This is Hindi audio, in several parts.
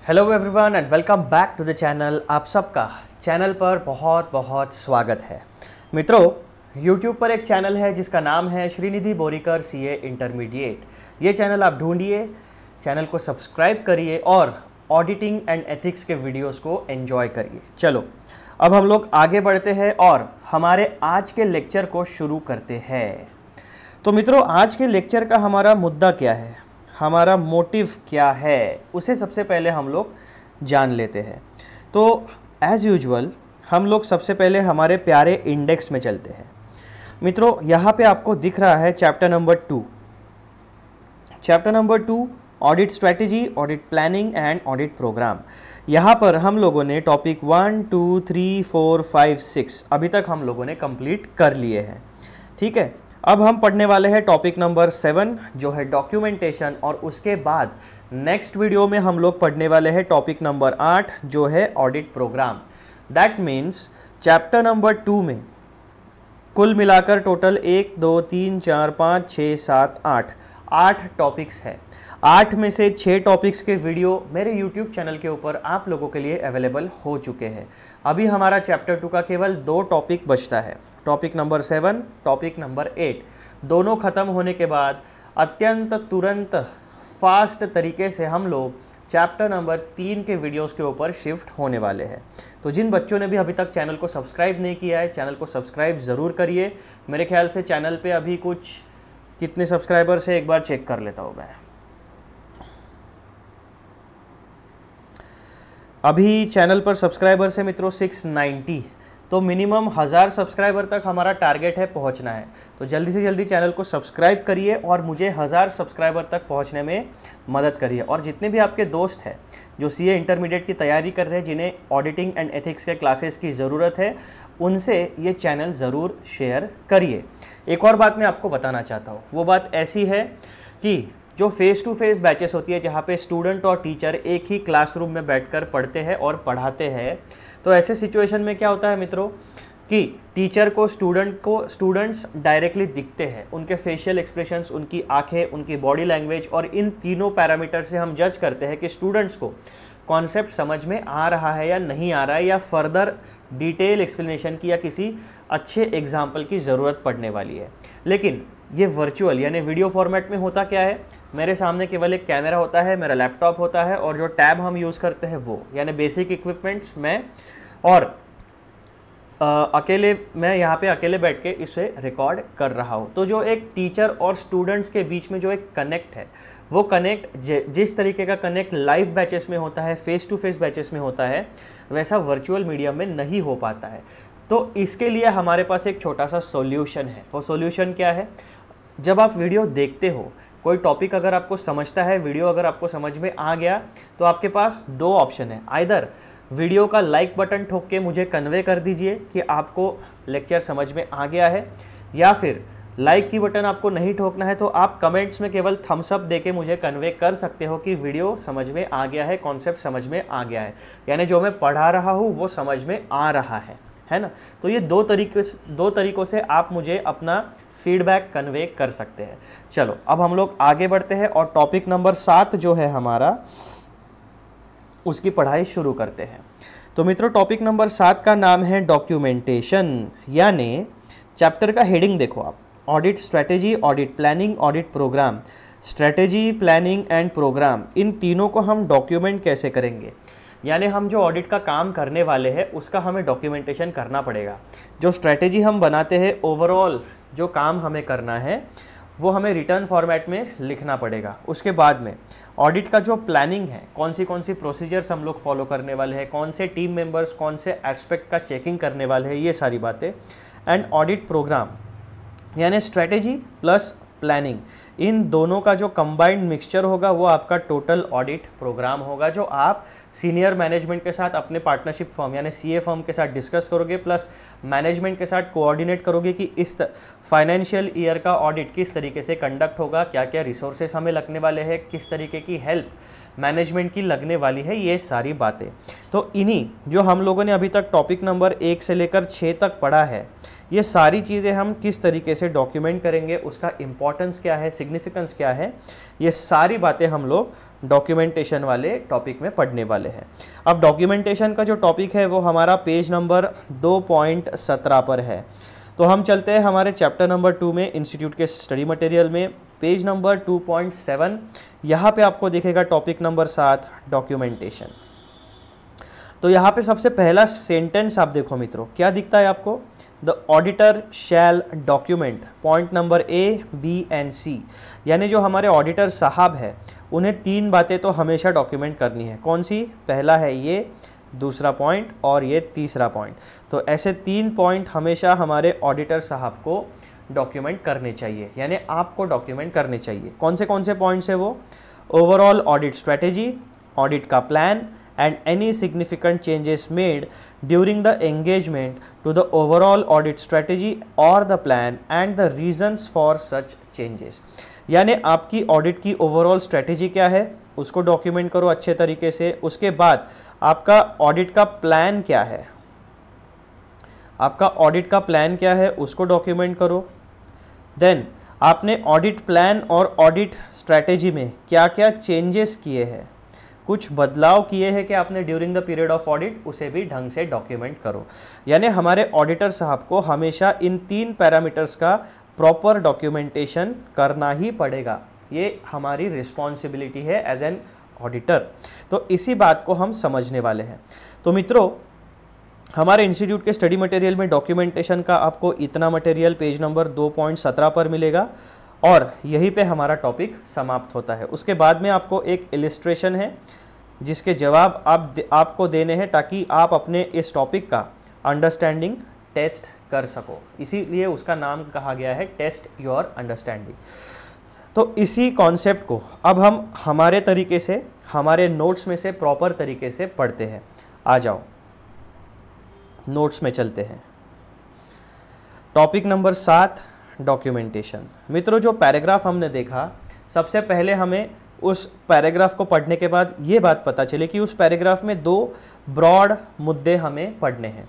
Hello everyone and welcome back to the channel. आप सबका चैनल पर बहुत बहुत स्वागत है। मित्रों, YouTube पर एक चैनल है जिसका नाम है श्रीनिधि बोरीकर CA इंटरमीडिएट। ये चैनल आप ढूंढिए, चैनल को सब्सक्राइब करिए और ऑडिटिंग एंड एथिक्स के वीडियोस को एंजॉय करिए। चलो अब हम लोग आगे बढ़ते हैं और हमारे आज के लेक्चर को शुरू करते हैं। तो मित्रों, आज के लेक्चर का हमारा मुद्दा क्या है, हमारा मोटिव क्या है, उसे सबसे पहले हम लोग जान लेते हैं। तो एज़ यूजुअल हम लोग सबसे पहले हमारे प्यारे इंडेक्स में चलते हैं। मित्रों, यहाँ पे आपको दिख रहा है chapter number 2। Chapter number 2 audit strategy, audit planning and audit program. यहाँ पर हम लोगों ने टॉपिक 1, 2, 3, 4, 5, 6 अभी तक हम लोगों ने कंप्लीट कर लिए हैं। ठीक है, अब हम पढ़ने वाले हैं टॉपिक नंबर 7 जो है डॉक्यूमेंटेशन, और उसके बाद नेक्स्ट वीडियो में हम लोग पढ़ने वाले हैं टॉपिक नंबर 8 जो है audit program. That means chapter number 2 में कुल मिलाकर टोटल 1, 2, 3, 4, 5, 6, 7, 8 टॉपिक्स है। 8 में से 6 टॉपिक्स के वीडियो मेरे YouTube चैनल के ऊपर आप लोगों के लिए अवेलेबल हो चुके हैं। अभी हमारा चैप्टर 2 का केवल 2 टॉपिक बचता है, टॉपिक नंबर 7, टॉपिक नंबर 8। दोनों ख़त्म होने के बाद अत्यंत तुरंत फास्ट तरीके से हम लोग चैप्टर नंबर 3 के वीडियोस के ऊपर शिफ्ट होने वाले हैं। तो जिन बच्चों ने भी अभी तक चैनल को सब्सक्राइब नहीं किया है, चैनल को सब्सक्राइब ज़रूर करिए। मेरे ख्याल से चैनल पे अभी कुछ कितने सब्सक्राइबर्स है एक बार चेक कर लेता हूँ मैं। अभी चैनल पर सब्सक्राइबर्स है मित्रों 690, तो मिनिमम 1000 सब्सक्राइबर तक हमारा टारगेट है पहुंचना है। तो जल्दी से जल्दी चैनल को सब्सक्राइब करिए और मुझे 1000 सब्सक्राइबर तक पहुंचने में मदद करिए। और जितने भी आपके दोस्त हैं जो CA इंटरमीडिएट की तैयारी कर रहे हैं, जिन्हें ऑडिटिंग एंड एथिक्स के क्लासेस की ज़रूरत है, उनसे ये चैनल ज़रूर शेयर करिए। एक और बात मैं आपको बताना चाहता हूँ, वो बात ऐसी है कि जो फेस टू फेस बैचेस होती है जहाँ पे स्टूडेंट और टीचर एक ही क्लासरूम में बैठकर पढ़ते हैं और पढ़ाते हैं, तो ऐसे सिचुएशन में क्या होता है मित्रों कि टीचर को स्टूडेंट्स डायरेक्टली दिखते हैं, उनके फेशियल एक्सप्रेशंस, उनकी आंखें, उनकी बॉडी लैंग्वेज, और इन तीनों पैरामीटर से हम जज करते हैं कि स्टूडेंट्स को कॉन्सेप्ट समझ में आ रहा है या नहीं आ रहा है, या फर्दर डिटेल एक्सप्लेनेशन की या किसी अच्छे एग्जाम्पल की ज़रूरत पड़ने वाली है। लेकिन ये वर्चुअल यानी वीडियो फॉर्मेट में होता क्या है, मेरे सामने केवल एक कैमरा होता है, मेरा लैपटॉप होता है, और जो टैब हम यूज़ करते हैं वो यानी बेसिक इक्विपमेंट्स मैं और मैं यहाँ पे अकेले बैठ के इसे रिकॉर्ड कर रहा हूँ। तो जो एक टीचर और स्टूडेंट्स के बीच में जो एक कनेक्ट है, वो कनेक्ट जिस तरीके का कनेक्ट लाइव बैचेस में होता है, फेस टू फेस बैचेस में होता है, वैसा वर्चुअल मीडियम में नहीं हो पाता है। तो इसके लिए हमारे पास एक छोटा सा सॉल्यूशन है। वो सॉल्यूशन क्या है, जब आप वीडियो देखते हो, कोई टॉपिक अगर आपको समझता है, वीडियो अगर आपको समझ में आ गया, तो आपके पास 2 ऑप्शन है। आइदर वीडियो का लाइक बटन ठोक के मुझे कन्वे कर दीजिए कि आपको लेक्चर समझ में आ गया है, या फिर लाइक की बटन आपको नहीं ठोकना है तो आप कमेंट्स में केवल थम्स अप देके मुझे कन्वे कर सकते हो कि वीडियो समझ में आ गया है, कॉन्सेप्ट समझ में आ गया है, यानी जो मैं पढ़ा रहा हूँ वो समझ में आ रहा है ना। तो ये 2 तरीकों से आप मुझे अपना फीडबैक कन्वे कर सकते हैं। चलो अब हम लोग आगे बढ़ते हैं और टॉपिक नंबर 7 जो है हमारा, उसकी पढ़ाई शुरू करते हैं। तो मित्रों, टॉपिक नंबर 7 का नाम है डॉक्यूमेंटेशन, यानी चैप्टर का हेडिंग देखो आप, audit strategy, audit planning, audit program. Strategy, planning and program, इन तीनों को हम डॉक्यूमेंट कैसे करेंगे, यानी हम जो ऑडिट का काम करने वाले हैं उसका हमें डॉक्यूमेंटेशन करना पड़ेगा। जो स्ट्रैटेजी हम बनाते हैं, ओवरऑल जो काम हमें करना है वो हमें रिटर्न फॉर्मेट में लिखना पड़ेगा। उसके बाद में ऑडिट का जो प्लानिंग है, कौन सी प्रोसीजर्स हम लोग फॉलो करने वाले हैं, कौन से टीम मेंबर्स कौन से एस्पेक्ट का चेकिंग करने वाले हैं, ये सारी बातें। एंड ऑडिट प्रोग्राम यानी स्ट्रैटेजी प्लस प्लानिंग, इन दोनों का जो कंबाइंड मिक्सचर होगा वो आपका टोटल ऑडिट प्रोग्राम होगा, जो आप सीनियर मैनेजमेंट के साथ अपने पार्टनरशिप फर्म यानी CA फर्म के साथ डिस्कस करोगे, प्लस मैनेजमेंट के साथ कोऑर्डिनेट करोगे कि इस फाइनेंशियल ईयर का ऑडिट किस तरीके से कंडक्ट होगा, क्या क्या रिसोर्सेज हमें लगने वाले हैं, किस तरीके की हेल्प मैनेजमेंट की लगने वाली है, ये सारी बातें। तो इन्हीं जो हम लोगों ने अभी तक टॉपिक नंबर 1 से लेकर 6 तक पढ़ा है, ये सारी चीज़ें हम किस तरीके से डॉक्यूमेंट करेंगे, उसका इम्पोर्टेंस क्या है, सिग्निफिकेंस क्या है, ये सारी बातें हम लोग डॉक्यूमेंटेशन वाले टॉपिक में पढ़ने वाले हैं। अब डॉक्यूमेंटेशन का जो टॉपिक है वो हमारा पेज नंबर 2.17 पर है। तो हम चलते हैं हमारे चैप्टर नंबर 2 में, इंस्टीट्यूट के स्टडी मटेरियल में, पेज नंबर 2.7। यहाँ पे आपको दिखेगा टॉपिक नंबर 7 डॉक्यूमेंटेशन। तो यहाँ पे सबसे पहला सेंटेंस आप देखो मित्रों, क्या दिखता है आपको? The auditor shall document point number A, B and C। यानी जो हमारे ऑडिटर साहब है उन्हें 3 बातें तो हमेशा डॉक्यूमेंट करनी है। कौन सी? पहला है ये, दूसरा पॉइंट और ये तीसरा पॉइंट। तो ऐसे 3 पॉइंट हमेशा हमारे ऑडिटर साहब को डॉक्यूमेंट करने चाहिए, यानी आपको डॉक्यूमेंट करने चाहिए। कौन से पॉइंट्स है वो? ओवरऑल ऑडिट स्ट्रेटेजी, ऑडिट का plan and any significant changes made during the engagement to the overall audit strategy or the plan and the reasons for such changes। यानी आपकी ऑडिट की ओवरऑल स्ट्रेटेजी क्या है उसको डॉक्यूमेंट करो अच्छे तरीके से। उसके बाद आपका ऑडिट का प्लान क्या है, आपका ऑडिट का प्लान क्या है उसको डॉक्यूमेंट करो। देन आपने ऑडिट प्लान और ऑडिट स्ट्रेटेजी में क्या क्या चेंजेस किए हैं, कुछ बदलाव किए हैं कि आपने during the period of audit, उसे भी ढंग से डॉक्यूमेंट करो। यानी हमारे ऑडिटर साहब को हमेशा इन 3 पैरामीटर्स का प्रॉपर डॉक्यूमेंटेशन करना ही पड़ेगा। ये हमारी रिस्पॉन्सिबिलिटी है एज एन ऑडिटर। तो इसी बात को हम समझने वाले हैं। तो मित्रों, हमारे इंस्टीट्यूट के स्टडी मटेरियल में डॉक्यूमेंटेशन का आपको इतना मटेरियल पेज नंबर 2.17 पर मिलेगा और यहीं पे हमारा टॉपिक समाप्त होता है। उसके बाद में आपको एक इलिस्ट्रेशन है जिसके जवाब आपको देने हैं ताकि आप अपने इस टॉपिक का अंडरस्टैंडिंग टेस्ट कर सको, इसीलिए उसका नाम कहा गया है टेस्ट योर अंडरस्टैंडिंग। तो इसी कॉन्सेप्ट को अब हम हमारे तरीके से, हमारे नोट्स में से प्रॉपर तरीके से पढ़ते हैं। आ जाओ नोट्स में चलते हैं। Topic number 7 documentation. मित्रों, जो पैराग्राफ हमने देखा, सबसे पहले हमें उस पैराग्राफ को पढ़ने के बाद ये बात पता चले कि उस पैराग्राफ में 2 ब्रॉड मुद्दे हमें पढ़ने हैं।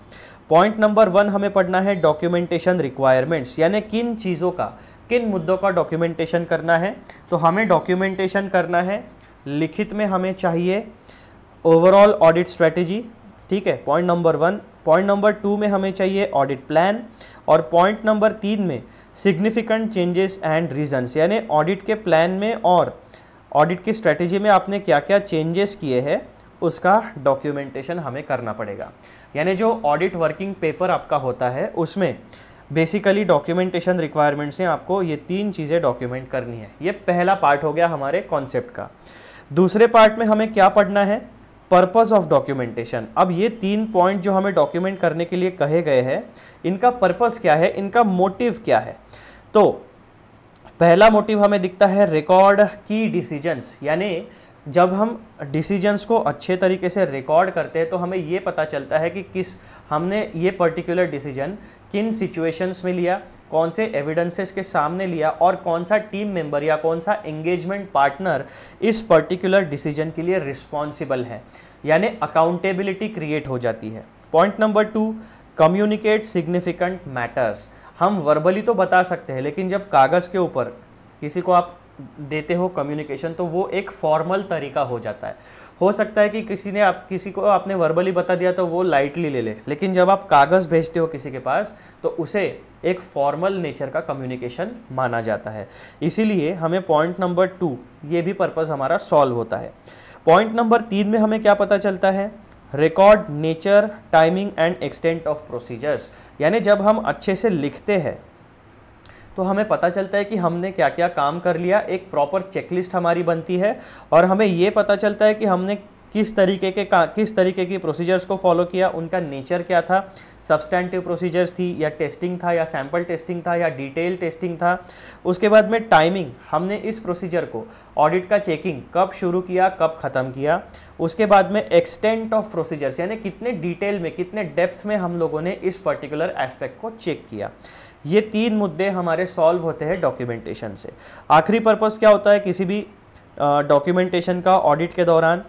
पॉइंट नंबर 1 हमें पढ़ना है डॉक्यूमेंटेशन रिक्वायरमेंट्स, यानी किन चीज़ों का, किन मुद्दों का डॉक्यूमेंटेशन करना है। तो हमें डॉक्यूमेंटेशन करना है, लिखित में हमें चाहिए ओवरऑल ऑडिट स्ट्रेटेजी, ठीक है, पॉइंट नंबर 1। पॉइंट नंबर 2 में हमें चाहिए ऑडिट प्लान और पॉइंट नंबर 3 में सिग्निफिकेंट चेंजेस एंड रीजंस, यानी ऑडिट के प्लान में और ऑडिट की स्ट्रेटेजी में आपने क्या क्या चेंजेस किए हैं उसका डॉक्यूमेंटेशन हमें करना पड़ेगा। यानी जो ऑडिट वर्किंग पेपर आपका होता है उसमें बेसिकली डॉक्यूमेंटेशन रिक्वायरमेंट्स ने आपको ये 3 चीज़ें डॉक्यूमेंट करनी है। ये पहला पार्ट हो गया हमारे कॉन्सेप्ट का। दूसरे पार्ट में हमें क्या पढ़ना है? Purpose of documentation. अब ये 3 पॉइंट जो हमें डॉक्यूमेंट करने के लिए कहे गए हैं, इनका पर्पस क्या है, इनका मोटिव क्या है? तो पहला मोटिव हमें दिखता है रिकॉर्ड की डिसीजंस, यानी जब हम डिसीजंस को अच्छे तरीके से रिकॉर्ड करते हैं तो हमें ये पता चलता है कि हमने ये पर्टिकुलर डिसीजन किन सिचुएशंस में लिया, कौन से एविडेंसेस के सामने लिया और कौन सा टीम मेंबर या कौन सा एंगेजमेंट पार्टनर इस पर्टिकुलर डिसीजन के लिए रिस्पॉन्सिबल है, यानी अकाउंटेबिलिटी क्रिएट हो जाती है। Point number 2 communicate significant matters. हम वर्बली तो बता सकते हैं, लेकिन जब कागज़ के ऊपर किसी को आप देते हो कम्युनिकेशन तो वो एक फॉर्मल तरीका हो जाता है। हो सकता है कि किसी को आपने वर्बली बता दिया तो वो लाइटली ले ले, लेकिन जब आप कागज़ भेजते हो किसी के पास तो उसे एक फॉर्मल नेचर का कम्युनिकेशन माना जाता है। इसीलिए हमें पॉइंट नंबर 2 ये भी पर्पस हमारा सॉल्व होता है। पॉइंट नंबर 3 में हमें क्या पता चलता है? Record nature, timing and extent of procedures, यानी जब हम अच्छे से लिखते हैं तो हमें पता चलता है कि हमने क्या क्या काम कर लिया, एक प्रॉपर चेकलिस्ट हमारी बनती है और हमें ये पता चलता है कि हमने किस तरीके की प्रोसीजर्स को फॉलो किया, उनका नेचर क्या था, सब्सटैंटिव प्रोसीजर्स थी या टेस्टिंग था या सैम्पल टेस्टिंग था या डिटेल टेस्टिंग था। उसके बाद में टाइमिंग, हमने इस प्रोसीजर को ऑडिट का चेकिंग कब शुरू किया, कब ख़त्म किया। उसके बाद में एक्सटेंट ऑफ प्रोसीजर्स, यानी कितने डिटेल में, कितने डेप्थ में हम लोगों ने इस पर्टिकुलर एस्पेक्ट को चेक किया। ये 3 मुद्दे हमारे सॉल्व होते हैं डॉक्यूमेंटेशन से। आखिरी पर्पस क्या होता है किसी भी डॉक्यूमेंटेशन का ऑडिट के दौरान?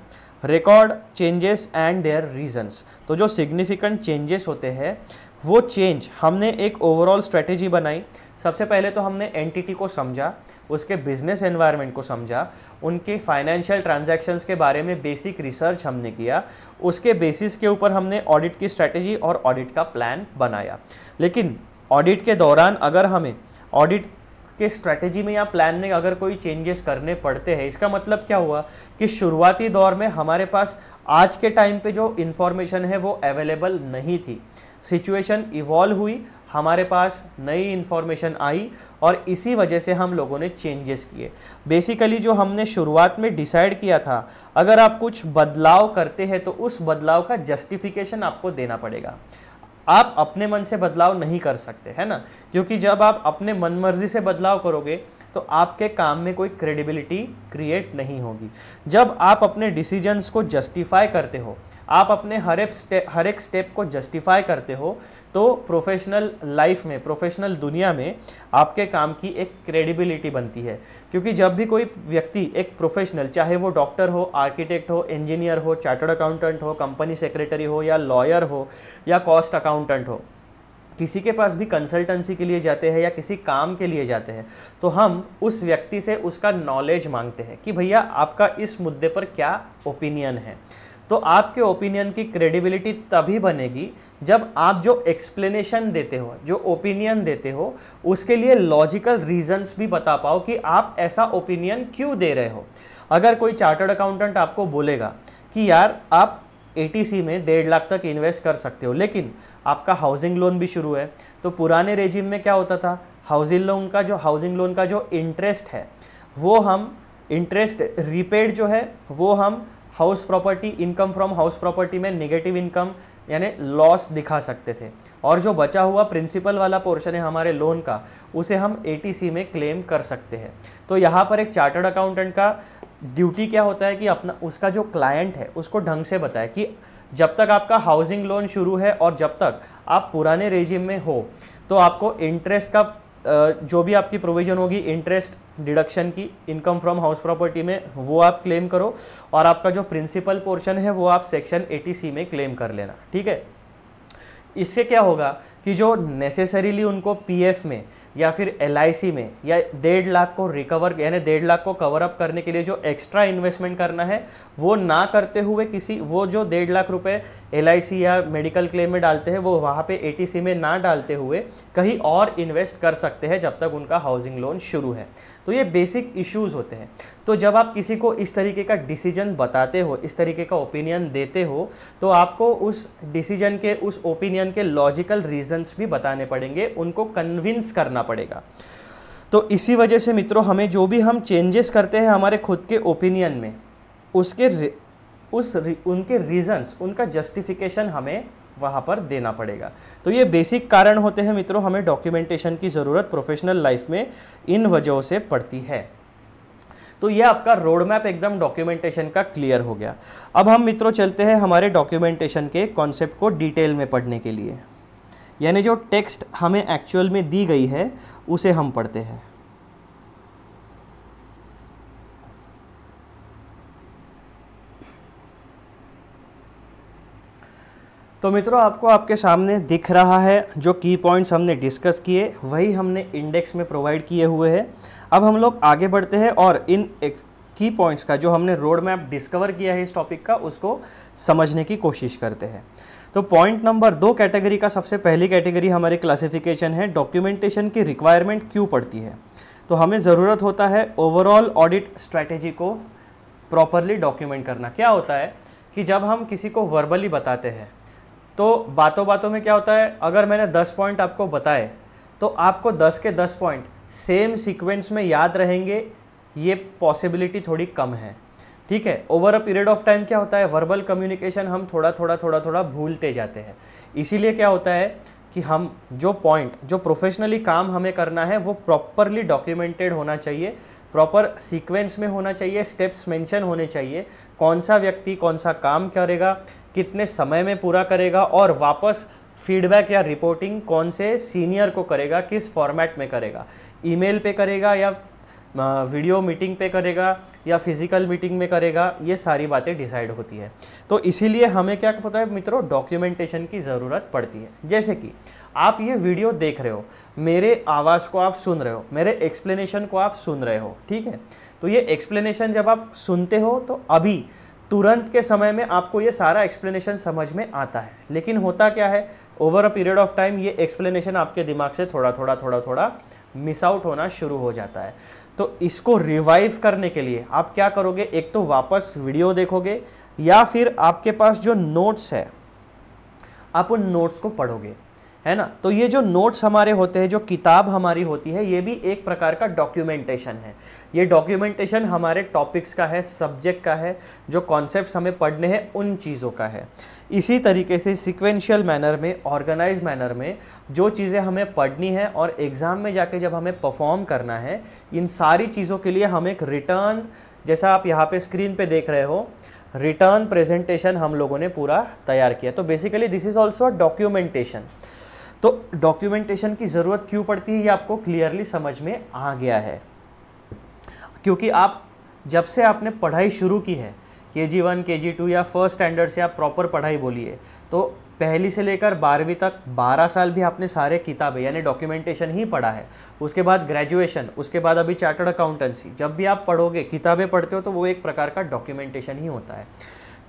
Record changes and their reasons. तो जो सिग्निफिकेंट चेंजेस होते हैं वो चेंज हमने एक ओवरऑल स्ट्रेटेजी बनाई सबसे पहले तो हमने एंटिटी को समझा, उसके बिजनेस एनवायरनमेंट को समझा, उनके फाइनेंशियल ट्रांजैक्शंस के बारे में बेसिक रिसर्च हमने किया, उसके बेसिस के ऊपर हमने ऑडिट की स्ट्रैटेजी और ऑडिट का प्लान बनाया। लेकिन ऑडिट के दौरान अगर हमें ऑडिट के स्ट्रैटेजी में या प्लान में अगर कोई चेंजेस करने पड़ते हैं, इसका मतलब क्या हुआ कि शुरुआती दौर में हमारे पास आज के टाइम पे जो इन्फॉर्मेशन है वो अवेलेबल नहीं थी। सिचुएशन इवॉल्व हुई, हमारे पास नई इन्फॉर्मेशन आई और इसी वजह से हम लोगों ने चेंजेस किए। बेसिकली जो हमने शुरुआत में डिसाइड किया था, अगर आप कुछ बदलाव करते हैं तो उस बदलाव का जस्टिफिकेशन आपको देना पड़ेगा। आप अपने मन से बदलाव नहीं कर सकते, है ना, क्योंकि जब आप अपने मनमर्जी से बदलाव करोगे तो आपके काम में कोई क्रेडिबिलिटी क्रिएट नहीं होगी। जब आप अपने डिसीजंस को जस्टिफाई करते हो, आप अपने हर एक स्टेप को जस्टिफाई करते हो, तो प्रोफेशनल लाइफ में, प्रोफेशनल दुनिया में आपके काम की एक क्रेडिबिलिटी बनती है। क्योंकि जब भी कोई व्यक्ति, एक प्रोफेशनल, चाहे वो डॉक्टर हो, आर्किटेक्ट हो, इंजीनियर हो, चार्टर्ड अकाउंटेंट हो, कंपनी सेक्रेटरी हो या लॉयर हो या कॉस्ट अकाउंटेंट हो, किसी के पास भी कंसल्टेंसी के लिए जाते हैं या किसी काम के लिए जाते हैं, तो हम उस व्यक्ति से उसका नॉलेज मांगते हैं कि भैया आपका इस मुद्दे पर क्या ओपिनियन है। तो आपके ओपिनियन की क्रेडिबिलिटी तभी बनेगी जब आप जो एक्सप्लेनेशन देते हो, जो ओपिनियन देते हो, उसके लिए लॉजिकल रीजंस भी बता पाओ कि आप ऐसा ओपिनियन क्यों दे रहे हो। अगर कोई चार्टर्ड अकाउंटेंट आपको बोलेगा कि यार आप एटीसी में 1.5 लाख तक इन्वेस्ट कर सकते हो, लेकिन आपका हाउसिंग लोन भी शुरू है, तो पुराने रेजिम में क्या होता था, हाउसिंग लोन का जो इंटरेस्ट है वो हम इंटरेस्ट रिपेड जो है वो हम house property, income from house property में नेगेटिव इनकम यानी लॉस दिखा सकते थे, और जो बचा हुआ प्रिंसिपल वाला पोर्शन है हमारे लोन का, उसे हम एटीसी में क्लेम कर सकते हैं। तो यहाँ पर एक चार्टर्ड अकाउंटेंट का ड्यूटी क्या होता है कि अपना उसका जो क्लाइंट है उसको ढंग से बताए कि जब तक आपका हाउसिंग लोन शुरू है और जब तक आप पुराने रेजिम में हो, तो आपको इंटरेस्ट का जो भी आपकी प्रोविजन होगी इंटरेस्ट डिडक्शन की इनकम फ्रॉम हाउस प्रॉपर्टी में, वो आप क्लेम करो, और आपका जो प्रिंसिपल पोर्शन है वो आप सेक्शन 80C में क्लेम कर लेना। ठीक है, इससे क्या होगा कि जो नेसेसरीली उनको पीएफ में या फिर एलआईसी में या 1.5 लाख को रिकवर यानी 1.5 लाख को कवर अप करने के लिए जो एक्स्ट्रा इन्वेस्टमेंट करना है वो ना करते हुए वो जो 1.5 लाख रुपए एलआईसी या मेडिकल क्लेम में डालते हैं वो वहाँ पे एटीसी में ना डालते हुए कहीं और इन्वेस्ट कर सकते हैं जब तक उनका हाउसिंग लोन शुरू है। तो ये बेसिक इश्यूज होते हैं। तो जब आप किसी को इस तरीके का डिसीजन बताते हो, इस तरीके का ओपिनियन देते हो, तो आपको उस डिसीजन के, उस ओपिनियन के लॉजिकल रीजंस भी बताने पड़ेंगे, उनको कन्विंस करना पड़ेगा। तो इसी वजह से मित्रों, हमें जो भी हम चेंजेस करते हैं हमारे खुद के ओपिनियन में, उनके रीजंस, उनका जस्टिफिकेशन हमें वहाँ पर देना पड़ेगा। तो ये बेसिक कारण होते हैं मित्रों, हमें डॉक्यूमेंटेशन की ज़रूरत प्रोफेशनल लाइफ में इन वजहों से पड़ती है। तो ये आपका रोड मैप एकदम डॉक्यूमेंटेशन का क्लियर हो गया। अब हम मित्रों चलते हैं हमारे डॉक्यूमेंटेशन के कॉन्सेप्ट को डिटेल में पढ़ने के लिए, यानी जो टेक्स्ट हमें एक्चुअल में दी गई है उसे हम पढ़ते हैं। तो मित्रों, आपको आपके सामने दिख रहा है जो की पॉइंट्स हमने डिस्कस किए वही हमने इंडेक्स में प्रोवाइड किए हुए हैं। अब हम लोग आगे बढ़ते हैं और इन की पॉइंट्स का जो हमने रोड मैप डिस्कवर किया है इस टॉपिक का, उसको समझने की कोशिश करते हैं। तो पॉइंट नंबर 2 कैटेगरी का सबसे पहली कैटेगरी हमारी क्लासिफिकेशन है, डॉक्यूमेंटेशन की रिक्वायरमेंट क्यों पड़ती है। तो हमें ज़रूरत होता है ओवरऑल ऑडिट स्ट्रैटेजी को प्रॉपरली डॉक्यूमेंट करना। क्या होता है कि जब हम किसी को वर्बली बताते हैं तो बातों बातों में क्या होता है, अगर मैंने 10 पॉइंट आपको बताए तो आपको 10 के 10 पॉइंट सेम सीक्वेंस में याद रहेंगे, ये पॉसिबिलिटी थोड़ी कम है। ठीक है, over a period of time क्या होता है, वर्बल कम्युनिकेशन हम थोड़ा थोड़ा भूलते जाते हैं। इसीलिए क्या होता है कि हम जो पॉइंट, जो प्रोफेशनली काम हमें करना है वो प्रॉपरली डॉक्यूमेंटेड होना चाहिए, प्रॉपर सीक्वेंस में होना चाहिए, स्टेप्स मेंशन होने चाहिए, कौन सा व्यक्ति कौन सा काम करेगा, कितने समय में पूरा करेगा, और वापस फीडबैक या रिपोर्टिंग कौन से सीनियर को करेगा, किस फॉर्मेट में करेगा, ईमेल पे करेगा या वीडियो मीटिंग पे करेगा या फिजिकल मीटिंग में करेगा, ये सारी बातें डिसाइड होती है। तो इसीलिए हमें क्या पता है मित्रों, डॉक्यूमेंटेशन की ज़रूरत पड़ती है। जैसे कि आप ये वीडियो देख रहे हो, मेरे आवाज़ को आप सुन रहे हो, मेरे एक्सप्लेनेशन को आप सुन रहे हो, ठीक है। तो ये एक्सप्लेनेशन जब आप सुनते हो तो अभी तुरंत के समय में आपको ये सारा एक्सप्लेनेशन समझ में आता है, लेकिन होता क्या है, over a period of time ये एक्सप्लेनेशन आपके दिमाग से थोड़ा थोड़ा मिस आउट होना शुरू हो जाता है। तो इसको रिवाइव करने के लिए आप क्या करोगे, एक तो वापस वीडियो देखोगे या फिर आपके पास जो नोट्स है आप उन नोट्स को पढ़ोगे, है ना। तो ये जो नोट्स हमारे होते हैं, जो किताब हमारी होती है, ये भी एक प्रकार का डॉक्यूमेंटेशन है। ये डॉक्यूमेंटेशन हमारे टॉपिक्स का है, सब्जेक्ट का है, जो कॉन्सेप्ट्स हमें पढ़ने हैं उन चीज़ों का है। इसी तरीके से सिक्वेंशियल मैनर में, ऑर्गेनाइज मैनर में जो चीज़ें हमें पढ़नी है और एग्ज़ाम में जाके जब हमें परफॉर्म करना है, इन सारी चीज़ों के लिए हम एक रिटर्न, जैसा आप यहाँ पे स्क्रीन पे देख रहे हो, रिटर्न प्रेजेंटेशन हम लोगों ने पूरा तैयार किया। तो basically this is also a documentation. तो डॉक्यूमेंटेशन की ज़रूरत क्यों पड़ती है ये आपको क्लियरली समझ में आ गया है, क्योंकि आप जब से आपने पढ़ाई शुरू की है, KG1 KG2 या फर्स्ट स्टैंडर्ड से आप प्रॉपर पढ़ाई बोलिए, तो पहली से लेकर 12वीं तक 12 साल भी आपने सारे किताबें यानी डॉक्यूमेंटेशन ही पढ़ा है। उसके बाद ग्रेजुएशन, उसके बाद अभी चार्टर्ड अकाउंटेंसी, जब भी आप पढ़ोगे, किताबें पढ़ते हो, तो वो एक प्रकार का डॉक्यूमेंटेशन ही होता है,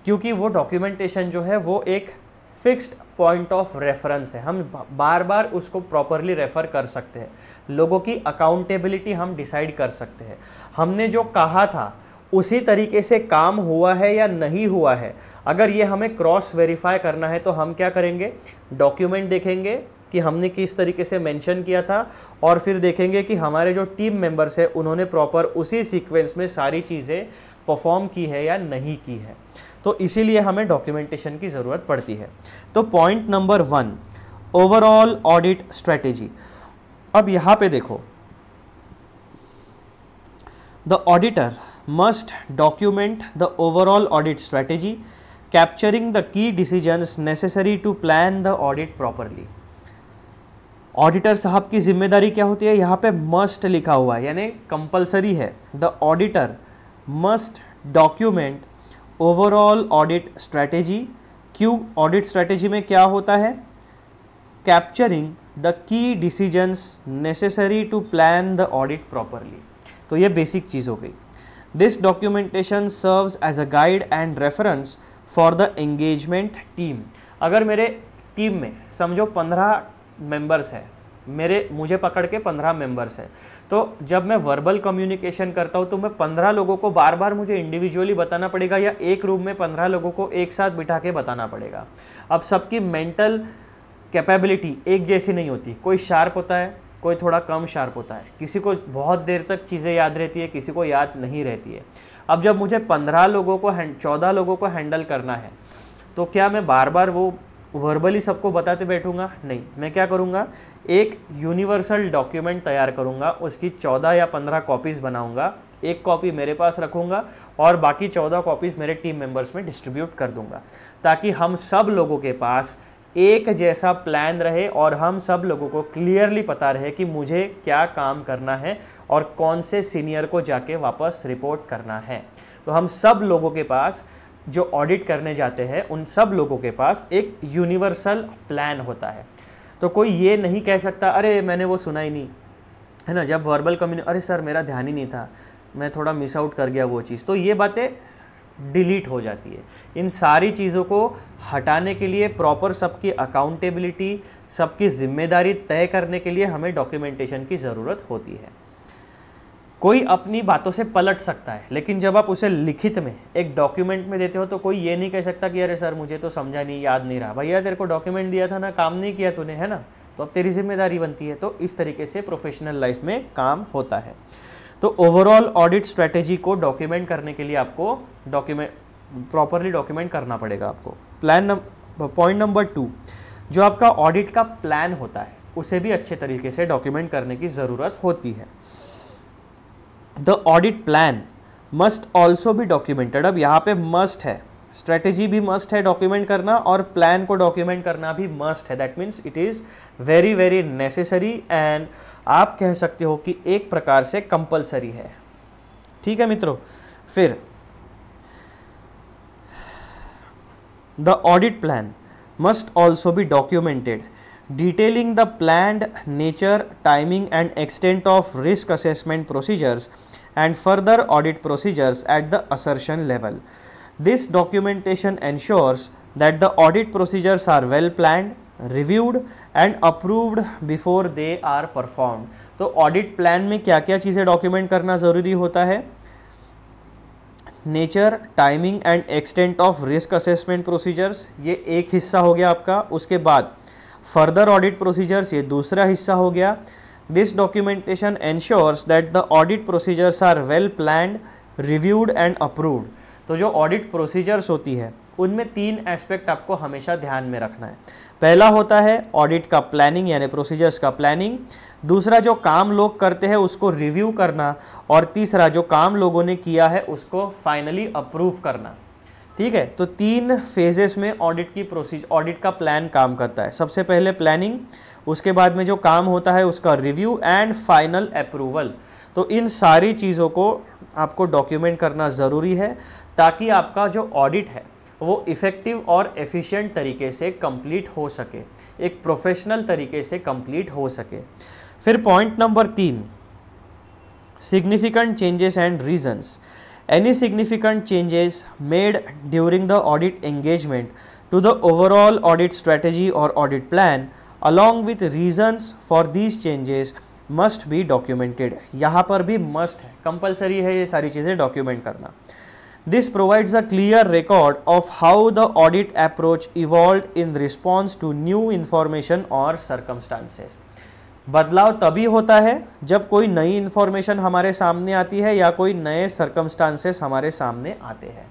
क्योंकि वो डॉक्यूमेंटेशन जो है वो एक फिक्स्ड पॉइंट ऑफ रेफरेंस है। हम बार बार उसको प्रॉपरली रेफ़र कर सकते हैं, लोगों की अकाउंटेबिलिटी हम डिसाइड कर सकते हैं, हमने जो कहा था उसी तरीके से काम हुआ है या नहीं हुआ है। अगर ये हमें क्रॉस वेरीफाई करना है तो हम क्या करेंगे, डॉक्यूमेंट देखेंगे कि हमने किस तरीके से मेंशन किया था, और फिर देखेंगे कि हमारे जो टीम मेंबर्स है उन्होंने प्रॉपर उसी सीक्वेंस में सारी चीज़ें परफॉर्म की है या नहीं की है। तो इसीलिए हमें डॉक्यूमेंटेशन की ज़रूरत पड़ती है। तो point number 1, overall audit strategy. अब यहाँ पे देखो, the auditor must document the overall audit strategy, capturing the key decisions necessary to plan the audit properly. Auditor साहब की जिम्मेदारी क्या होती है, यहाँ पे मस्ट लिखा हुआ है यानी कंपलसरी है। The auditor must document overall audit strategy. क्यों, ऑडिट स्ट्रैटेजी में क्या होता है, capturing the key decisions necessary to plan the audit properly. तो ये बेसिक चीज़ हो गई। This documentation serves as a guide and reference for the engagement team. अगर मेरे टीम में समझो 15 मेंबर्स है, मुझे पकड़ के 15 मेंबर्स है, तो जब मैं वर्बल कम्युनिकेशन करता हूँ तो मैं 15 लोगों को बार बार मुझे इंडिविजुअली बताना पड़ेगा या एक रूम में 15 लोगों को एक साथ बिठा के बताना पड़ेगा। अब सबकी मेंटल कैपेबिलिटी एक जैसी नहीं होती, कोई शार्प होता है, कोई थोड़ा कम शार्प होता है, किसी को बहुत देर तक चीज़ें याद रहती है, किसी को याद नहीं रहती है। अब जब मुझे 14 लोगों को हैंडल करना है, तो क्या मैं बार बार वो वर्बली सबको बताते बैठूंगा? नहीं, मैं क्या करूँगा, एक यूनिवर्सल डॉक्यूमेंट तैयार करूँगा, उसकी 14 या 15 कॉपीज़ बनाऊँगा, एक कॉपी मेरे पास रखूँगा और बाकी 14 कॉपीज़ मेरे टीम मेंबर्स में डिस्ट्रीब्यूट कर दूँगा, ताकि हम सब लोगों के पास एक जैसा प्लान रहे और हम सब लोगों को क्लियरली पता रहे कि मुझे क्या काम करना है और कौन से सीनियर को जाके वापस रिपोर्ट करना है। तो हम सब लोगों के पास, जो ऑडिट करने जाते हैं, उन सब लोगों के पास एक यूनिवर्सल प्लान होता है। तो कोई ये नहीं कह सकता अरे मैंने वो सुना ही नहीं, है ना, जब वर्बल अरे सर मेरा ध्यान ही नहीं था, मैं थोड़ा मिस आउट कर गया वो चीज़, तो ये बातें डिलीट हो जाती है। इन सारी चीज़ों को हटाने के लिए, प्रॉपर सबकी अकाउंटेबिलिटी, सबकी जिम्मेदारी तय करने के लिए हमें डॉक्यूमेंटेशन की ज़रूरत होती है। कोई अपनी बातों से पलट सकता है, लेकिन जब आप उसे लिखित में एक डॉक्यूमेंट में देते हो तो कोई ये नहीं कह सकता कि अरे सर मुझे तो समझा नहीं, याद नहीं रहा। भैया तेरे को डॉक्यूमेंट दिया था ना, काम नहीं किया तूने, है ना, तो अब तेरी जिम्मेदारी बनती है। तो इस तरीके से प्रोफेशनल लाइफ में काम होता है। तो ओवरऑल ऑडिट स्ट्रेटेजी को डॉक्यूमेंट करने के लिए आपको प्रॉपरली डॉक्यूमेंट करना पड़ेगा आपको। पॉइंट नंबर 2, जो आपका ऑडिट का प्लान होता है उसे भी अच्छे तरीके से डॉक्यूमेंट करने की ज़रूरत होती है। The audit plan must also भी डॉक्यूमेंटेड। अब यहाँ पे मस्ट है, स्ट्रेटेजी भी मस्ट है डॉक्यूमेंट करना और प्लान को डॉक्यूमेंट करना भी मस्ट है। That means it is very very necessary and आप कह सकते हो कि एक प्रकार से कंपलसरी है। ठीक है मित्रों, फिर the audit plan must also be documented detailing the planned nature, timing and extent of risk assessment procedures and further audit procedures at the assertion level. This documentation ensures that the audit procedures are well planned, reviewed and approved before they are performed. तो audit plan में क्या क्या चीज़ें document करना ज़रूरी होता है? Nature, timing and extent of risk assessment procedures, ये एक हिस्सा हो गया आपका. उसके बाद फर्दर ऑडिट प्रोसीजर्स, ये दूसरा हिस्सा हो गया. This documentation ensures that the audit procedures are well planned, reviewed and approved. तो जो ऑडिट प्रोसीजर्स होती है उनमें 3 एस्पेक्ट आपको हमेशा ध्यान में रखना है. पहला होता है ऑडिट का प्लानिंग यानी प्रोसीजर्स का प्लानिंग. दूसरा जो काम लोग करते हैं उसको रिव्यू करना. और तीसरा जो काम लोगों ने किया है उसको फाइनली अप्रूव करना. ठीक है, तो 3 फेजेस में ऑडिट का प्लान काम करता है. सबसे पहले प्लानिंग, उसके बाद में जो काम होता है उसका रिव्यू एंड फाइनल अप्रूवल. तो इन सारी चीज़ों को आपको डॉक्यूमेंट करना ज़रूरी है ताकि आपका जो ऑडिट है वो इफ़ेक्टिव और एफिशिएंट तरीके से कंप्लीट हो सके, एक प्रोफेशनल तरीके से कंप्लीट हो सके. फिर point number 3, significant changes and reasons. Any significant changes made during the audit engagement to the overall audit strategy or audit plan along with reasons for these changes must be documented. यहाँ पर भी must है, compulsory है ये सारी चीज़ें document करना. This provides a clear record of how the audit approach evolved in response to new information or circumstances. बदलाव तभी होता है जब कोई नई इन्फॉर्मेशन हमारे सामने आती है या कोई नए सर्कमस्टांसेस हमारे सामने आते हैं.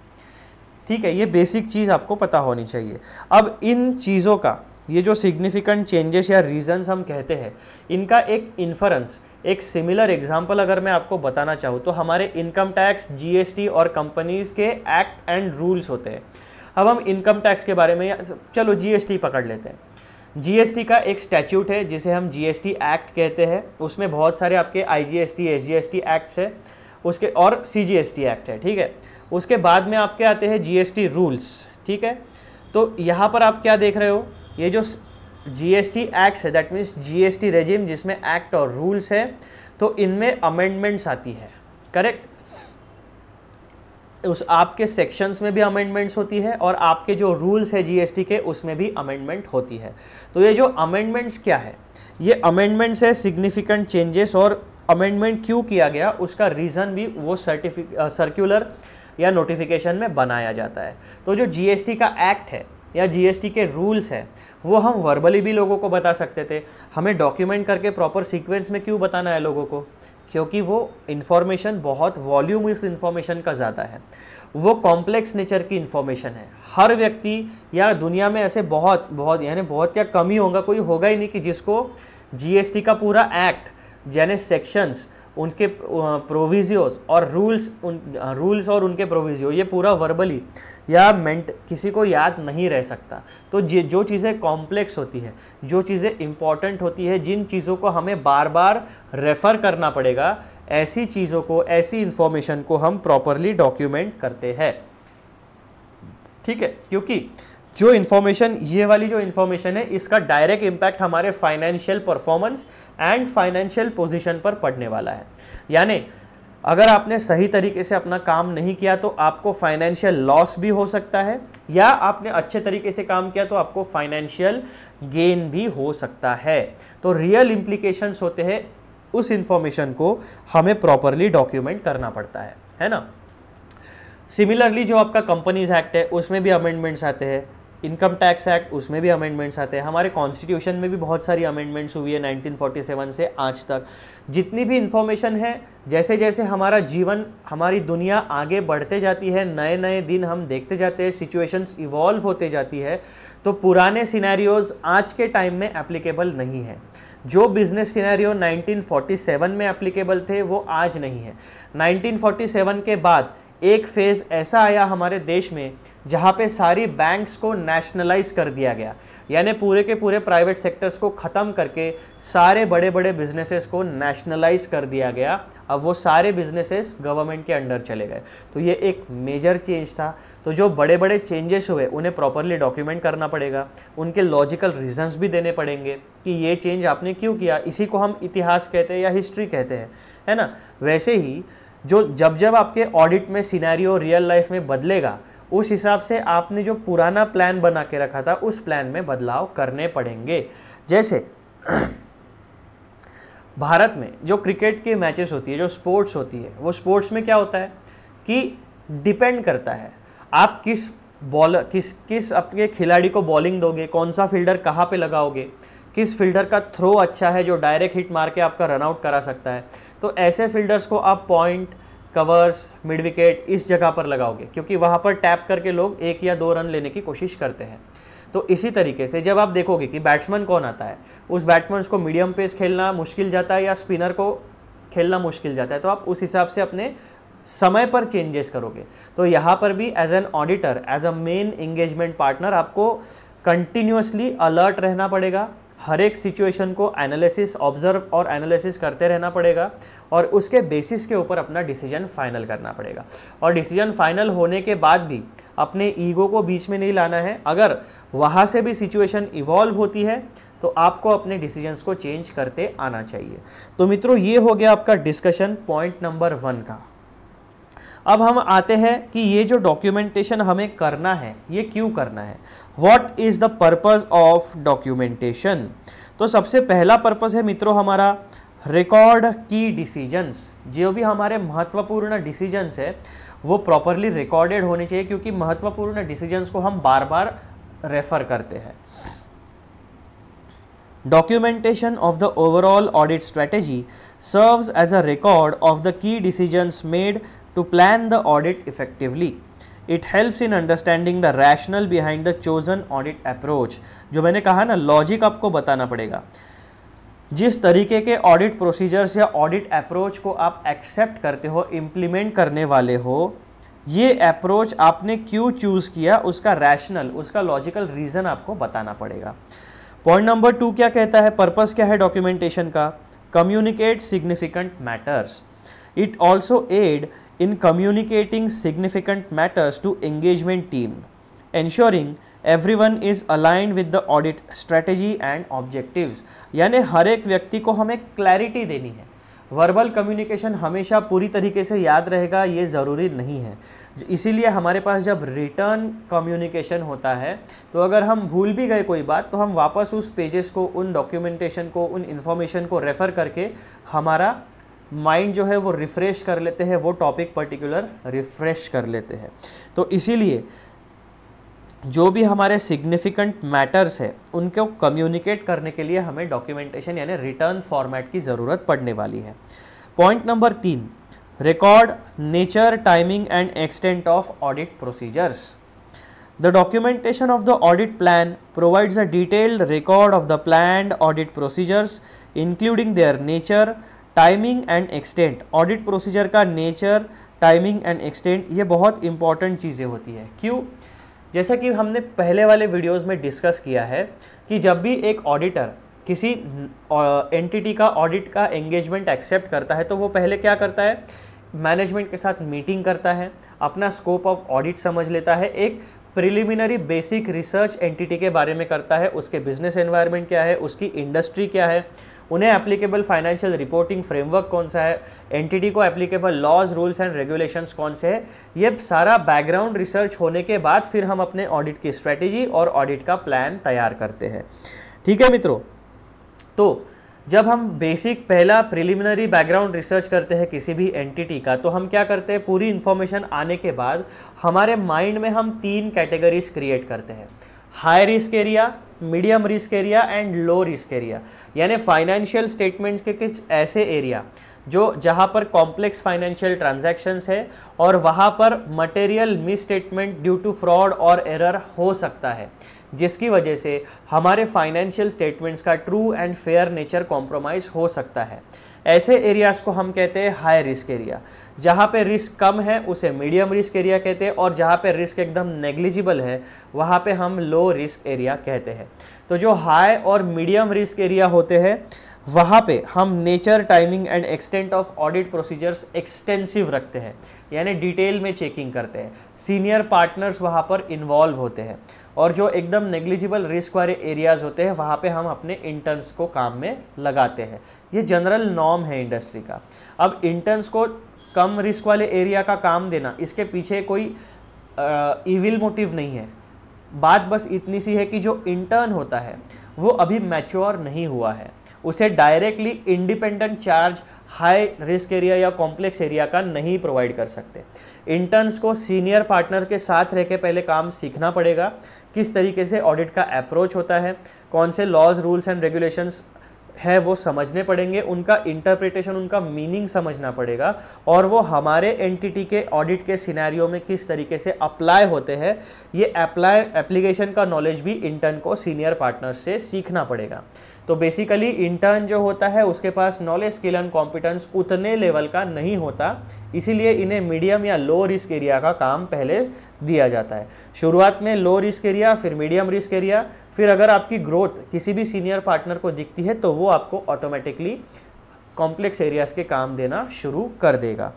ठीक है, ये बेसिक चीज़ आपको पता होनी चाहिए. अब इन चीज़ों का ये जो सिग्निफिकेंट चेंजेस या रीजंस हम कहते हैं, इनका एक इन्फरेंस, एक सिमिलर एग्जांपल अगर मैं आपको बताना चाहूँ तो हमारे इनकम टैक्स, जीएसटी और कंपनीज़ के एक्ट एंड रूल्स होते हैं. अब हम इनकम टैक्स के बारे में, चलो जीएसटी पकड़ लेते हैं. जीएसटी का एक स्टैट्यूट है जिसे हम जीएसटी एक्ट कहते हैं. उसमें बहुत सारे आपके आईजीएसटी, एसजीएसटी एक्ट्स है उसके, और सीजीएसटी एक्ट है. ठीक है, उसके बाद में आपके आते हैं जीएसटी रूल्स. ठीक है, तो यहाँ पर आप क्या देख रहे हो, ये जो जीएसटी एक्ट्स है दैट मीन्स जीएसटी रेजिम जिसमें एक्ट और रूल्स है, तो इनमें अमेंडमेंट्स आती है. करेक्ट, उस आपके सेक्शंस में भी अमेंडमेंट्स होती है और आपके जो रूल्स है जीएसटी के उसमें भी अमेंडमेंट होती है. तो ये जो अमेंडमेंट्स क्या है, ये अमेंडमेंट्स है सिग्निफिकेंट चेंजेस. और अमेंडमेंट क्यों किया गया उसका रीज़न भी वो सर्कुलर या नोटिफिकेशन में बनाया जाता है. तो जो जीएसटी का एक्ट है या जीएसटी के रूल्स है वो हम वर्बली भी लोगों को बता सकते थे. हमें डॉक्यूमेंट करके प्रॉपर सीक्वेंस में क्यों बताना है लोगों को, क्योंकि वो इन्फॉर्मेशन बहुत वॉल्यूमस इन्फॉर्मेशन का ज़्यादा है, वो कॉम्प्लेक्स नेचर की इन्फॉर्मेशन है. हर व्यक्ति या दुनिया में ऐसे बहुत यानी बहुत क्या कमी होगा, कोई होगा ही नहीं कि जिसको जीएसटी का पूरा एक्ट यानी सेक्शंस, उनके प्रोविजियोस और रूल्स और उनके प्रोविजियो ये पूरा वर्बली या किसी को याद नहीं रह सकता. तो जो चीज़ें कॉम्प्लेक्स होती है, जो चीज़ें इंपॉर्टेंट होती है, जिन चीज़ों को हमें बार बार रेफ़र करना पड़ेगा, ऐसी चीज़ों को, ऐसी इंफॉर्मेशन को हम प्रॉपरली डॉक्यूमेंट करते हैं. ठीक है, क्योंकि जो इन्फॉर्मेशन, ये वाली जो इन्फॉर्मेशन है, इसका डायरेक्ट इम्पैक्ट हमारे financial performance and financial position पर पड़ने वाला है. यानी अगर आपने सही तरीके से अपना काम नहीं किया तो आपको फाइनेंशियल लॉस भी हो सकता है, या आपने अच्छे तरीके से काम किया तो आपको फाइनेंशियल गेन भी हो सकता है. तो रियल इम्प्लीकेशंस होते हैं, उस इंफॉर्मेशन को हमें प्रॉपरली डॉक्यूमेंट करना पड़ता है ना. सिमिलरली जो आपका कंपनीज एक्ट है उसमें भी अमेंडमेंट्स आते हैं, इनकम टैक्स एक्ट उसमें भी अमेंडमेंट्स आते हैं, हमारे कॉन्स्टिट्यूशन में भी बहुत सारी अमेंडमेंट्स हुई है 1947 से आज तक. जितनी भी इंफॉर्मेशन है, जैसे जैसे हमारा जीवन, हमारी दुनिया आगे बढ़ते जाती है, नए नए दिन हम देखते जाते हैं, सिचुएशंस इवॉल्व होते जाती है, तो पुराने सिनेरियोज़ आज के टाइम में एप्लीकेबल नहीं है. जो बिजनेस सिनेरियो 1947 में एप्लीकेबल थे वो आज नहीं है. 1947 के बाद एक फेज़ ऐसा आया हमारे देश में जहाँ पे सारी बैंक्स को नेशनलाइज कर दिया गया, यानी पूरे के पूरे प्राइवेट सेक्टर्स को ख़त्म करके सारे बड़े बड़े बिजनेसेस को नेशनलाइज कर दिया गया। अब वो सारे बिजनेसेस गवर्नमेंट के अंडर चले गए। तो ये एक मेजर चेंज था। तो जो बड़े बड़े चेंजेस हुए उन्हें प्रॉपरली डॉक्यूमेंट करना पड़ेगा, उनके लॉजिकल रीजंस भी देने पड़ेंगे कि ये चेंज आपने क्यों किया। इसी को हम इतिहास कहते हैं या हिस्ट्री कहते हैं, है ना। वैसे ही जो जब आपके ऑडिट में सिनेरियो रियल लाइफ में बदलेगा, उस हिसाब से आपने जो पुराना प्लान बना के रखा था उस प्लान में बदलाव करने पड़ेंगे। जैसे भारत में जो क्रिकेट की मैचेस होती है, जो स्पोर्ट्स होती है, वो स्पोर्ट्स में क्या होता है कि डिपेंड करता है आप किस बॉलर किस अपने खिलाड़ी को बॉलिंग दोगे, कौन सा फील्डर कहाँ पे लगाओगे, किस फील्डर का थ्रो अच्छा है जो डायरेक्ट हिट मार के आपका रन आउट करा सकता है। तो ऐसे फील्डर्स को आप पॉइंट, कवर्स, मिड विकेट इस जगह पर लगाओगे, क्योंकि वहाँ पर टैप करके लोग 1 या 2 रन लेने की कोशिश करते हैं। तो इसी तरीके से जब आप देखोगे कि बैट्समैन कौन आता है, उस बैट्समैन को मीडियम पेस खेलना मुश्किल जाता है या स्पिनर को खेलना मुश्किल जाता है, तो आप उस हिसाब से अपने समय पर चेंजेस करोगे। तो यहाँ पर भी as an auditor, as a main engagement partner आपको कंटिन्यूसली अलर्ट रहना पड़ेगा, हर एक सिचुएशन को एनालिसिस, ऑब्जर्व और एनालिसिस करते रहना पड़ेगा और उसके बेसिस के ऊपर अपना डिसीजन फाइनल करना पड़ेगा। और डिसीजन फाइनल होने के बाद भी अपने ईगो को बीच में नहीं लाना है। अगर वहाँ से भी सिचुएशन इवॉल्व होती है तो आपको अपने डिसीजंस को चेंज करते आना चाहिए। तो मित्रों, ये हो गया आपका डिस्कशन पॉइंट नंबर 1 का। अब हम आते हैं कि ये जो डॉक्यूमेंटेशन हमें करना है, ये क्यों करना है, what is the purpose of documentation. तो सबसे पहला पर्पस है मित्रों हमारा रिकॉर्ड की डिसीजंस। जो भी हमारे महत्वपूर्ण डिसीजंस है वो प्रॉपरली रिकॉर्डेड होने चाहिए, क्योंकि महत्वपूर्ण डिसीजंस को हम बार बार रेफर करते हैं। Documentation of the overall audit strategy serves as a record of the key decisions made to plan the audit effectively. It helps in understanding the rationale behind the chosen audit approach. जो मैंने कहा ना, लॉजिक आपको बताना पड़ेगा। जिस तरीके के ऑडिट प्रोसीजर्स या ऑडिट अप्रोच को आप एक्सेप्ट करते हो, इम्प्लीमेंट करने वाले हो, ये अप्रोच आपने क्यों चूज़ किया, उसका रैशनल, उसका लॉजिकल रीज़न आपको बताना पड़ेगा। पॉइंट नंबर 2 क्या कहता है, पर्पस क्या है डॉक्यूमेंटेशन का, communicate significant matters. It also aid in communicating significant matters to engagement team, ensuring everyone is aligned with the audit strategy and objectives। यानी हर एक व्यक्ति को हमें क्लैरिटी देनी है। वर्बल कम्युनिकेशन हमेशा पूरी तरीके से याद रहेगा ये ज़रूरी नहीं है, इसीलिए हमारे पास जब रिटर्न कम्युनिकेशन होता है तो अगर हम भूल भी गए कोई बात तो हम वापस उस पेजेस को, उन डॉक्यूमेंटेशन को, उन इन्फॉर्मेशन को रेफ़र करके हमारा माइंड जो है वो रिफ़्रेश कर लेते हैं, वो टॉपिक पर्टिकुलर रिफ़्रेश कर लेते हैं। तो इसीलिए जो भी हमारे सिग्निफिकेंट मैटर्स है उनको कम्युनिकेट करने के लिए हमें डॉक्यूमेंटेशन यानी रिटर्न फॉर्मेट की ज़रूरत पड़ने वाली है। Point number 3, record nature, timing and extent of audit procedures. The documentation of the audit plan provides a detailed record of the planned audit procedures including their nature, timing and extent. Audit procedure का नेचर, टाइमिंग एंड एक्सटेंट ये बहुत इंपॉर्टेंट चीज़ें होती है। क्यों? जैसा कि हमने पहले वाले वीडियोस में डिस्कस किया है कि जब भी एक ऑडिटर किसी एंटिटी का ऑडिट का एंगेजमेंट एक्सेप्ट करता है तो वो पहले क्या करता है, मैनेजमेंट के साथ मीटिंग करता है, अपना स्कोप ऑफ ऑडिट समझ लेता है, एक प्रिलिमिनरी बेसिक रिसर्च एंटिटी के बारे में करता है, उसके बिजनेस एनवायरनमेंट क्या है, उसकी इंडस्ट्री क्या है, उन्हें एप्लीकेबल फाइनेंशियल रिपोर्टिंग फ्रेमवर्क कौन सा है, एंटिटी को applicable laws, rules and regulations कौन से हैं। ये सारा बैकग्राउंड रिसर्च होने के बाद फिर हम अपने ऑडिट की स्ट्रेटेजी और ऑडिट का प्लान तैयार करते हैं। ठीक है मित्रों, तो जब हम बेसिक पहला प्रिलिमिनरी बैकग्राउंड रिसर्च करते हैं किसी भी एंटिटी का, तो हम क्या करते हैं, पूरी इन्फॉर्मेशन आने के बाद हमारे माइंड में हम 3 कैटेगरीज क्रिएट करते हैं, high risk area, medium risk area and low risk area. यानी फाइनेंशियल स्टेटमेंट्स के कुछ ऐसे एरिया जो जहाँ पर कॉम्प्लेक्स फाइनेंशियल ट्रांजैक्शंस है और वहाँ पर material misstatement due to fraud और एरर हो सकता है, जिसकी वजह से हमारे फाइनेंशियल स्टेटमेंट्स का true and fair nature compromise हो सकता है। ऐसे एरियाज़ को हम कहते हैं हाई रिस्क एरिया। जहाँ पे रिस्क कम है उसे मीडियम रिस्क एरिया कहते हैं, और जहाँ पे रिस्क एकदम नेग्लिजिबल है वहाँ पे हम लो रिस्क एरिया कहते हैं। तो जो हाई और मीडियम रिस्क एरिया होते हैं वहाँ पे हम nature, timing and extent of audit procedures extensive रखते हैं, यानी डिटेल में चेकिंग करते हैं। सीनियर पार्टनर्स वहाँ पर इन्वॉल्व होते हैं, और जो एकदम नेग्लिजिबल रिस्क वाले एरियाज़ होते हैं वहाँ पे हम अपने इंटर्न्स को काम में लगाते हैं। ये जनरल नॉर्म है इंडस्ट्री का। अब इंटर्न्स को कम रिस्क वाले एरिया का काम देना, इसके पीछे कोई इविल मोटिव नहीं है। बात बस इतनी सी है कि जो इंटर्न होता है वो अभी मैच्योर नहीं हुआ है, उसे directly independent charge high risk area या कॉम्प्लेक्स एरिया का नहीं प्रोवाइड कर सकते। इंटर्न्स को सीनियर पार्टनर के साथ रह के पहले काम सीखना पड़ेगा, किस तरीके से ऑडिट का अप्रोच होता है, कौन से लॉज, रूल्स एंड रेगुलेशंस है वो समझने पड़ेंगे, उनका इंटरप्रिटेशन, उनका मीनिंग समझना पड़ेगा, और वो हमारे एंटिटी के ऑडिट के सिनेरियो में किस तरीके से अप्लाई होते हैं, ये एप्लीकेशन का नॉलेज भी इंटर्न को सीनियर पार्टनर से सीखना पड़ेगा। तो बेसिकली इंटर्न जो होता है उसके पास नॉलेज, स्किल एंड कॉम्पिटेंस उतने लेवल का नहीं होता, इसीलिए इन्हें मीडियम या लो रिस्क एरिया का काम पहले दिया जाता है। शुरुआत में लो रिस्क एरिया, फिर मीडियम रिस्क एरिया, फिर अगर आपकी ग्रोथ किसी भी सीनियर पार्टनर को दिखती है तो वो आपको ऑटोमेटिकली कॉम्प्लेक्स एरियाज के काम देना शुरू कर देगा।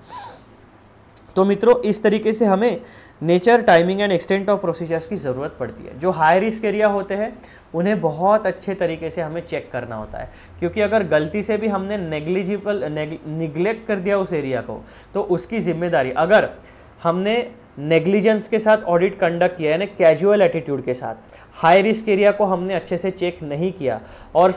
तो मित्रों, इस तरीके से हमें nature, timing and extent of procedures की ज़रूरत पड़ती है। जो हाई रिस्क एरिया होते हैं उन्हें बहुत अच्छे तरीके से हमें चेक करना होता है, क्योंकि अगर गलती से भी हमने निगलेक्ट कर दिया उस एरिया को तो उसकी जिम्मेदारी, अगर हमने नेग्लिजेंस के साथ ऑडिट कंडक्ट किया, यानी कैजुअल एटीट्यूड के साथ, हाई रिस्क एरिया को हमने अच्छे से चेक नहीं किया और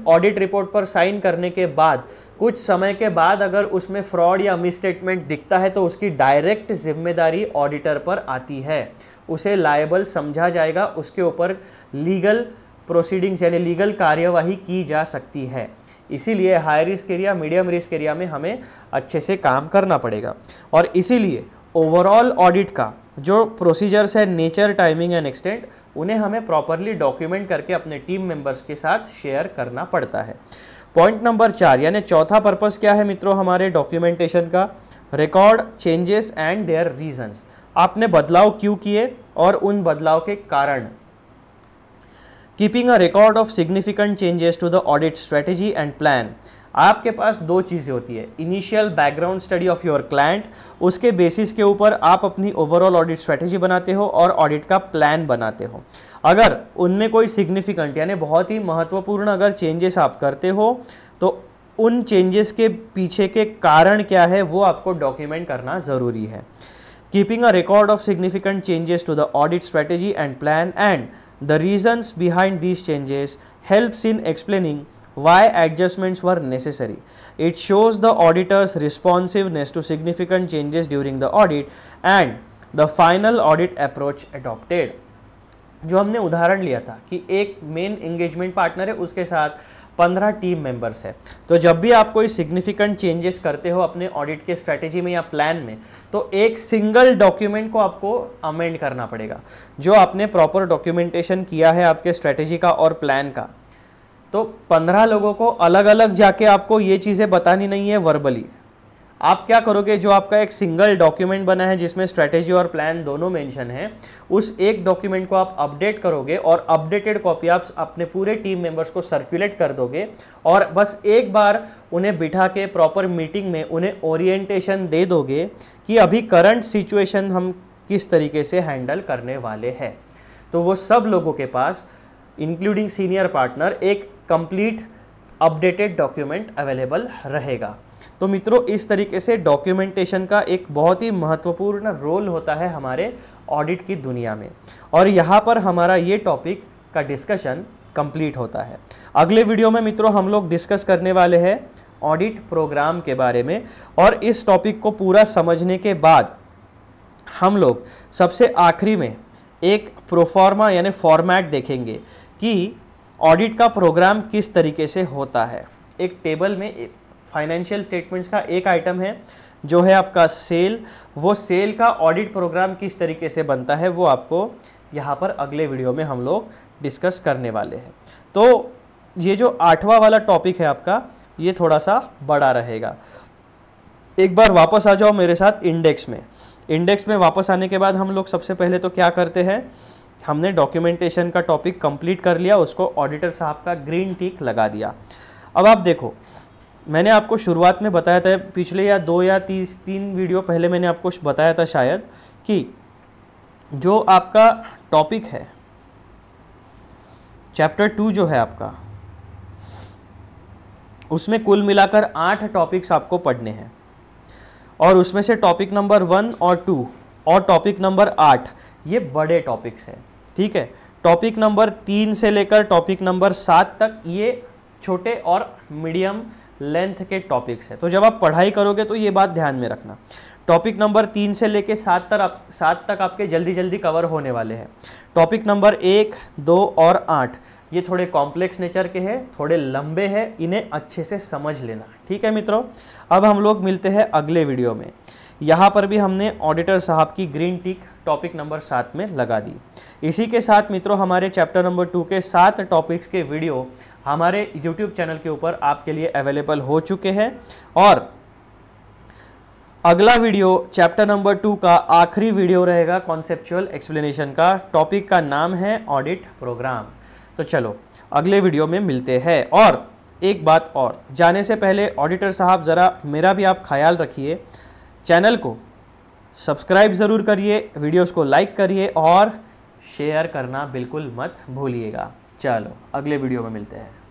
ऑडिट रिपोर्ट पर साइन करने के बाद कुछ समय के बाद अगर उसमें फ्रॉड या मिसस्टेटमेंट दिखता है तो उसकी डायरेक्ट जिम्मेदारी ऑडिटर पर आती है, उसे लायबल समझा जाएगा, उसके ऊपर लीगल प्रोसीडिंग्स यानी लीगल कार्यवाही की जा सकती है। इसीलिए high risk area, medium risk area में हमें अच्छे से काम करना पड़ेगा, और इसीलिए ओवरऑल ऑडिट का जो प्रोसीजर्स है, नेचर, टाइमिंग एंड एक्सटेंट, उन्हें हमें प्रॉपरली डॉक्यूमेंट करके अपने टीम मेंबर्स के साथ शेयर करना पड़ता है। पॉइंट नंबर 4 यानी चौथा पर्पस क्या है मित्रों हमारे डॉक्यूमेंटेशन का? Record changes and their reasons. आपने बदलाव क्यों किए और उन बदलाव के कारण। Keeping a record of significant changes to the audit strategy and plan. आपके पास दो चीज़ें होती है, initial background study of your client, उसके बेसिस के ऊपर आप अपनी ओवरऑल ऑडिट स्ट्रेटेजी बनाते हो और ऑडिट का प्लान बनाते हो। अगर उनमें कोई सिग्निफिकेंट यानी बहुत ही महत्वपूर्ण अगर चेंजेस आप करते हो तो उन चेंजेस के पीछे के कारण क्या है वो आपको डॉक्यूमेंट करना ज़रूरी है। Keeping a record of significant changes to the audit strategy and plan and the reasons behind these changes helps in explaining why adjustments were necessary. It shows the auditor's responsiveness to significant changes during the audit and the final audit approach adopted. जो हमने उदाहरण लिया था कि एक मेन एंगेजमेंट पार्टनर है, उसके साथ 15 टीम मेंबर्स है, तो जब भी आप कोई सिग्निफिकेंट चेंजेस करते हो अपने ऑडिट के स्ट्रैटेजी में या प्लान में तो एक सिंगल डॉक्यूमेंट को आपको अमेंड करना पड़ेगा। जो आपने प्रॉपर डॉक्यूमेंटेशन किया है आपके स्ट्रैटेजी का और प्लान का, तो 15 लोगों को अलग अलग जाके आपको ये चीज़ें बतानी नहीं है वर्बली। आप क्या करोगे, जो आपका एक सिंगल डॉक्यूमेंट बना है जिसमें स्ट्रैटेजी और प्लान दोनों मेंशन है, उस एक डॉक्यूमेंट को आप अपडेट करोगे और अपडेटेड कॉपी आप अपने पूरे टीम मेंबर्स को सर्कुलेट कर दोगे और बस एक बार उन्हें बिठा के प्रॉपर मीटिंग में उन्हें ओरिएंटेशन दे दोगे कि अभी करंट सिचुएशन हम किस तरीके से हैंडल करने वाले हैं। तो वो सब लोगों के पास इंक्लूडिंग सीनियर पार्टनर एक कंप्लीट अपडेटेड डॉक्यूमेंट अवेलेबल रहेगा। तो मित्रों, इस तरीके से डॉक्यूमेंटेशन का एक बहुत ही महत्वपूर्ण रोल होता है हमारे ऑडिट की दुनिया में, और यहाँ पर हमारा ये टॉपिक का डिस्कशन कंप्लीट होता है। अगले वीडियो में मित्रों हम लोग डिस्कस करने वाले हैं ऑडिट प्रोग्राम के बारे में, और इस टॉपिक को पूरा समझने के बाद हम लोग सबसे आखिरी में एक प्रोफॉर्मा यानी फॉर्मेट देखेंगे कि ऑडिट का प्रोग्राम किस तरीके से होता है। एक टेबल में फाइनेंशियल स्टेटमेंट्स का एक आइटम है जो है आपका सेल, वो सेल का ऑडिट प्रोग्राम किस तरीके से बनता है वो आपको यहाँ पर अगले वीडियो में हम लोग डिस्कस करने वाले हैं। तो ये जो 8वां वाला टॉपिक है आपका ये थोड़ा सा बड़ा रहेगा। एक बार वापस आ जाओ मेरे साथ इंडेक्स में। इंडेक्स में वापस आने के बाद हम लोग सबसे पहले तो क्या करते हैं, हमने डॉक्यूमेंटेशन का टॉपिक कंप्लीट कर लिया, उसको ऑडिटर साहब का ग्रीन टिक लगा दिया। अब आप देखो, मैंने आपको शुरुआत में बताया था, पिछले या 2 या 3 वीडियो पहले मैंने आपको बताया था शायद, कि जो आपका टॉपिक है चैप्टर 2 जो है आपका, उसमें कुल मिलाकर 8 टॉपिक्स आपको पढ़ने हैं, और उसमें से टॉपिक नंबर 1 और 2 और टॉपिक नंबर 8 ये बड़े टॉपिक्स हैं, ठीक है। टॉपिक नंबर 3 से लेकर टॉपिक नंबर 7 तक ये छोटे और मीडियम लेंथ के टॉपिक्स हैं। तो जब आप पढ़ाई करोगे तो ये बात ध्यान में रखना, टॉपिक नंबर 3 से लेके 7 तक आपके जल्दी जल्दी कवर होने वाले हैं। टॉपिक नंबर 1, 2 और 8 ये थोड़े कॉम्प्लेक्स नेचर के हैं, थोड़े लंबे हैं, इन्हें अच्छे से समझ लेना, ठीक है मित्रों। अब हम लोग मिलते हैं अगले वीडियो में। यहाँ पर भी हमने ऑडिटर साहब की ग्रीन टिक टॉपिक नंबर 7 में लगा दी। इसी के साथ मित्रों हमारे चैप्टर नंबर 2 के 7 टॉपिक्स के वीडियो हमारे YouTube चैनल के ऊपर आपके लिए अवेलेबल हो चुके हैं, और अगला वीडियो चैप्टर नंबर 2 का आखिरी वीडियो रहेगा कॉन्सेप्चुअल एक्सप्लेनेशन का। टॉपिक का नाम है ऑडिट प्रोग्राम। तो चलो अगले वीडियो में मिलते हैं। और एक बात और, जाने से पहले ऑडिटर साहब ज़रा मेरा भी आप ख्याल रखिए, चैनल को सब्सक्राइब ज़रूर करिए, वीडियोस को लाइक करिए और शेयर करना बिल्कुल मत भूलिएगा। चलो अगले वीडियो में मिलते हैं।